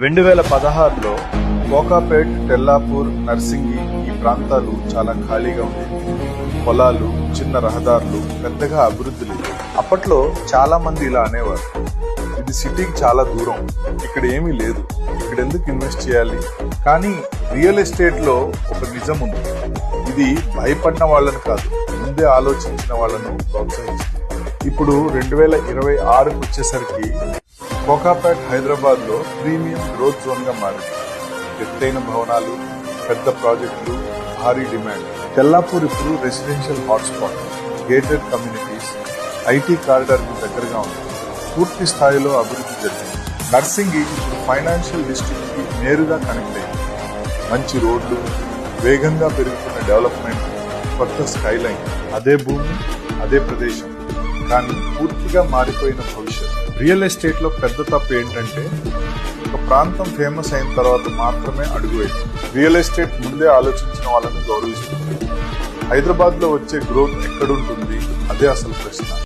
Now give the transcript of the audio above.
2016లో కోకాపేట్, తెల్లాపూర్, నర్సింగి ఈ ప్రాంతాలు చాలా ఖాళీగా ఉండేవి. పొలాలు, చిన్న రహదారులు, పెద్దగా అభివృద్ధి లేదు. అప్పట్లో చాలా మంది ఇలా అనేవారు, ఇది సిటీకి చాలా దూరం, ఇక్కడ ఏమీ లేదు, ఇక్కడ ఎందుకు ఇన్వెస్ట్ చేయాలి. కానీ రియల్ ఎస్టేట్ లో ఒక నిజం ఉంది, ఇది భయపడిన వాళ్ళని కాదు, ముందే ఆలోచించిన వాళ్ళను ప్రోత్సహిస్తుంది. ఇప్పుడు 2026కు వచ్చేసరికి కోకాపేట్ హైదరాబాద్ లో ప్రీమియం గ్రోత్ జోన్ గా మారింది. ఎత్తైన భవనాలు, పెద్ద ప్రాజెక్టులు, భారీ డిమాండ్. తెల్లాపూర్ ఇప్పుడు residential hotspot, gated communities, IT corridor కు దగ్గరగా ఉంది. పూర్తి స్థాయిలో అభివృద్ధి జరిగింది. నర్సింగి ఇప్పుడు ఫైనాన్షియల్ డిస్ట్రిక్ట్ కి నేరుగా కనెక్ట్ అయింది. మంచి రోడ్లు, వేగంగా పెరుగుతున్న డెవలప్మెంట్, కొత్త స్కైలైన్. అదే భూమి, అదే ప్రదేశం, కానీ పూర్తిగా మారిపోయిన భవిష్యత్. రియల్ ఎస్టేట్ లో పెద్ద తప్పు ఏంటంటే, ఒక ప్రాంతం ఫేమస్ అయిన తర్వాత మాత్రమే అడుగు వేయడం. రియల్ ఎస్టేట్ ముందే ఆలోచించిన వాళ్ళని గౌరవిస్తుంది. హైదరాబాద్ లో వచ్చే గ్రోత్ ఎక్కడుంటుంది, అదే అసలు ప్రశ్న.